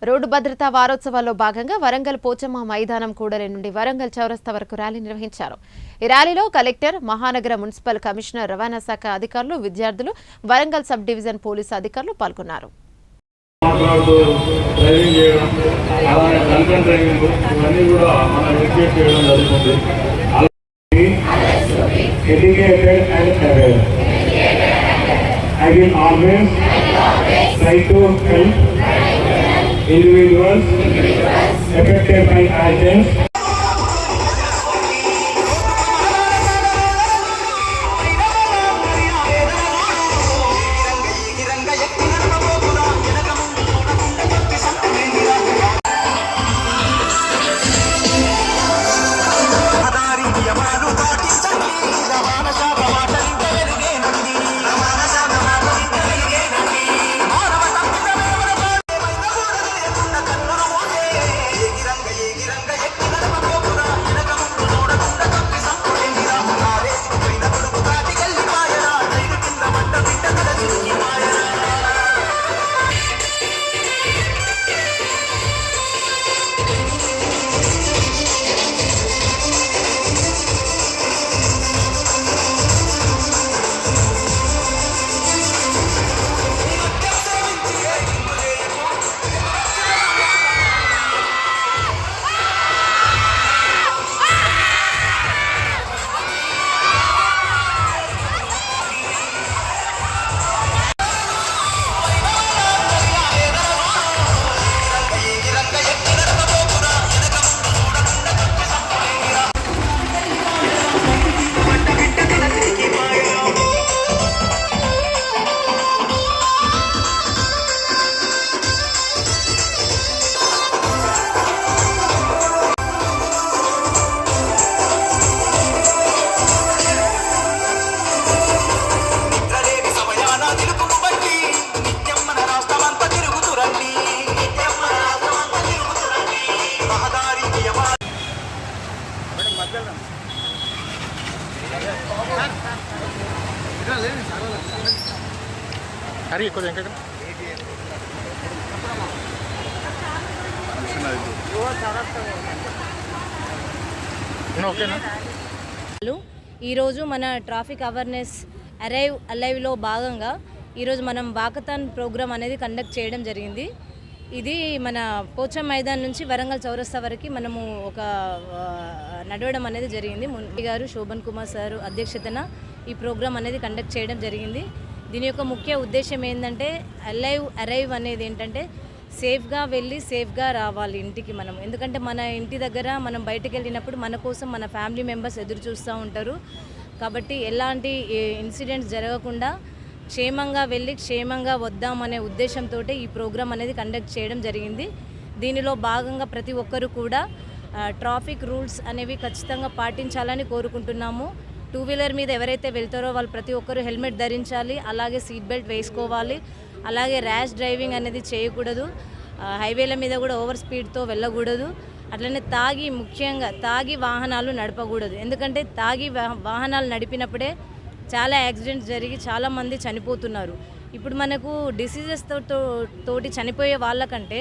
Road భద్రతా వారోత్సవాల్లో భాగంగా వరంగల్ పోచమ్మ మైదానం కూడలి నుండి వరంగల్ చౌరస్తా వరకు ర్యాలీ నిర్వహించారు. ఈ ర్యాలీలో కలెక్టర్, మహానగర మున్సిపల్ కమిషనర్, రవాణా శాఖ అధికారులు, విద్యార్థులు, వరంగల్ సబ్ డివిజన్ పోలీసు అధికారులు పాల్గొన్నారు. I will always try to help individuals affected by accidents. ఈరోజు మన ట్రాఫిక్ అవేర్నెస్ అలైవ్లో భాగంగా ఈరోజు మనం వాకథాన్ ప్రోగ్రామ్ అనేది కండక్ట్ చేయడం జరిగింది. ఇది మన పోచమ్మ మైదాన్ నుంచి వరంగల్ చౌరస్తా వరకు మనము ఒక నడవడం అనేది జరిగింది. మున్సి గారు, శోభన్ కుమార్ సార్ అధ్యక్షతన ఈ ప్రోగ్రామ్ అనేది కండక్ట్ చేయడం జరిగింది. దీని యొక్క ముఖ్య ఉద్దేశం ఏంటంటే అరైవ్ అనేది ఏంటంటే సేఫ్గా వెళ్ళి సేఫ్గా రావాలి ఇంటికి మనం. ఎందుకంటే మన ఇంటి దగ్గర మనం బయటకు వెళ్ళినప్పుడు మన కోసం మన ఫ్యామిలీ మెంబర్స్ ఎదురు చూస్తూ ఉంటారు. కాబట్టి ఎలాంటి ఇన్సిడెంట్స్ జరగకుండా క్షేమంగా వెళ్ళి క్షేమంగా వద్దామనే ఉద్దేశంతో ఈ ప్రోగ్రాం అనేది కండక్ట్ చేయడం జరిగింది. దీనిలో భాగంగా ప్రతి ఒక్కరు కూడా ట్రాఫిక్ రూల్స్ అనేవి ఖచ్చితంగా పాటించాలని కోరుకుంటున్నాము. టూ వీలర్ మీద ఎవరైతే వెళ్తారో వాళ్ళు ప్రతి ఒక్కరు హెల్మెట్ ధరించాలి, అలాగే సీట్ బెల్ట్ వేసుకోవాలి, అలాగే ర్యాష్ డ్రైవింగ్ అనేది చేయకూడదు, హైవేల మీద కూడా ఓవర్ స్పీడ్తో వెళ్ళకూడదు, అట్లనే ముఖ్యంగా తాగి వాహనాలు నడపకూడదు. ఎందుకంటే తాగి వాహనాలు నడిపినప్పుడే చాలా యాక్సిడెంట్స్ జరిగి చాలామంది చనిపోతున్నారు. ఇప్పుడు మనకు డిసీజెస్ తోటి చనిపోయే వాళ్ళకంటే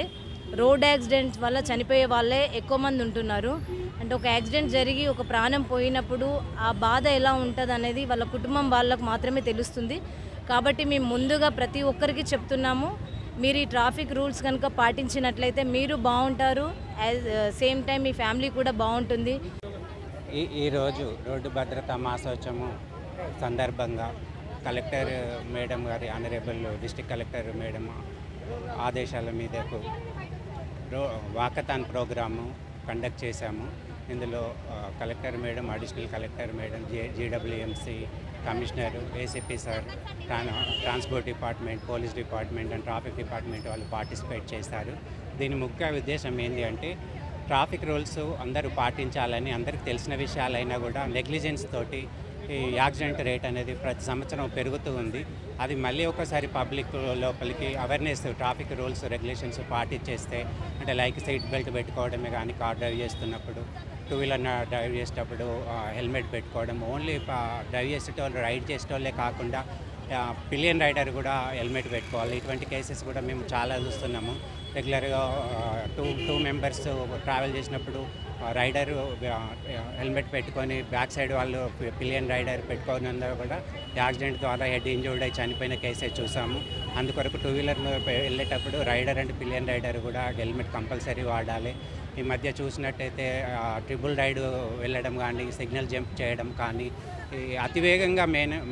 రోడ్ యాక్సిడెంట్స్ వల్ల చనిపోయే వాళ్ళే ఎక్కువ మంది ఉంటున్నారు. అంటే ఒక యాక్సిడెంట్ జరిగి ఒక ప్రాణం పోయినప్పుడు ఆ బాధ ఎలా ఉంటుంది అనేది వాళ్ళ కుటుంబం వాళ్ళకు మాత్రమే తెలుస్తుంది. కాబట్టి మేము ముందుగా ప్రతి ఒక్కరికి చెప్తున్నాము, మీరు ఈ ట్రాఫిక్ రూల్స్ కనుక పాటించినట్లయితే మీరు బాగుంటారు, సేమ్ టైం మీ ఫ్యామిలీ కూడా బాగుంటుంది. ఈరోజు రోడ్డు భద్రతా మాసోత్సవం సందర్భంగా కలెక్టర్ మేడం గారి ఆనరేబుల్ డిస్ట్రిక్ట్ కలెక్టర్ మేడం ఆదేశాల మీదకు వాకథాన్ ప్రోగ్రాము కండక్ట్ చేశాము. ఇందులో collector madam, additional collector madam, GWMC commissioner, ACP sir, transport department, police department and traffic department వాళ్ళు పార్టిసిపేట్ చేశారు. దీని ముఖ్య ఉద్దేశం ఏంటి అంటే ట్రాఫిక్ రూల్స్ అందరూ పాటించాలని, అందరికి తెలిసిన విషయాలైనా కూడా నెగ్లిజెన్స్ తోటి ఈ యాక్సిడెంట్ రేట్ అనేది ప్రతి సంవత్సరం పెరుగుతూ ఉంది. అది మళ్ళీ ఒకసారి పబ్లిక్ లోపలికి అవేర్నెస్, ట్రాఫిక్ రూల్స్ రెగ్యులేషన్స్ పాటించేస్తే, అంటే లైక్ సీట్ బెల్ట్ పెట్టుకోవడమే కానీ, కార్ డ్రైవ్ చేస్తున్నప్పుడు, టూ వీలర్ డ్రైవ్ చేసేటప్పుడు హెల్మెట్ పెట్టుకోవడం, ఓన్లీ డ్రైవ్ చేసేటోళ్ళు, రైడ్ చేసేటోళ్ళే కాకుండా పిలియన్ రైడర్ కూడా హెల్మెట్ పెట్టుకోవాలి. ఇటువంటి కేసెస్ కూడా మేము చాలా చూస్తున్నాము. రెగ్యులర్గా టూ మెంబర్స్ ట్రావెల్ చేసినప్పుడు రైడర్ హెల్మెట్ పెట్టుకొని బ్యాక్ సైడ్ వాళ్ళు పిలియన్ రైడర్ పెట్టుకున్నందుకు కూడా యాక్సిడెంట్ ద్వారా హెడ్ ఇంజూర్డ్ అయి చనిపోయిన కేసే చూసాము. అందుకొరకు టూ వీలర్ వెళ్ళేటప్పుడు రైడర్ అండ్ పిలియన్ రైడర్ కూడా హెల్మెట్ కంపల్సరీ వాడాలి. ఈ మధ్య చూసినట్టయితే ట్రిపుల్ రైడ్ వెళ్ళడం కానీ, సిగ్నల్ జంప్ చేయడం కానీ, ఈ అతివేగంగా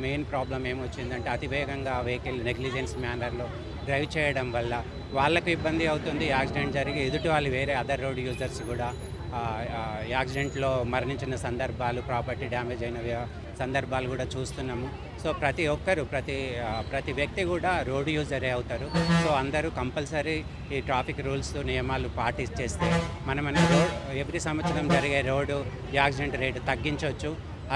మెయిన్ ప్రాబ్లం ఏమొచ్చిందంటే అతివేగంగా వెహికల్ నెగ్లిజెన్స్ మేనర్లో డ్రైవ్ చేయడం వల్ల వాళ్ళకు ఇబ్బంది అవుతుంది. యాక్సిడెంట్ జరిగి ఎదుటి వాళ్ళు వేరే అదర్ రోడ్ యూజర్స్ కూడా యాక్సిడెంట్లో మరణించిన సందర్భాలు, ప్రాపర్టీ డ్యామేజ్ అయిన సందర్భాలు కూడా చూస్తున్నాము. సో ప్రతి ఒక్కరు ప్రతి వ్యక్తి కూడా రోడ్డు యూజరే అవుతారు. సో అందరూ కంపల్సరీ ఈ ట్రాఫిక్ రూల్స్ నియమాలు పాటించేస్తే మనం ఎవ్రీ సంవత్సరం జరిగే రోడ్డు యాక్సిడెంట్ రేటు తగ్గించవచ్చు.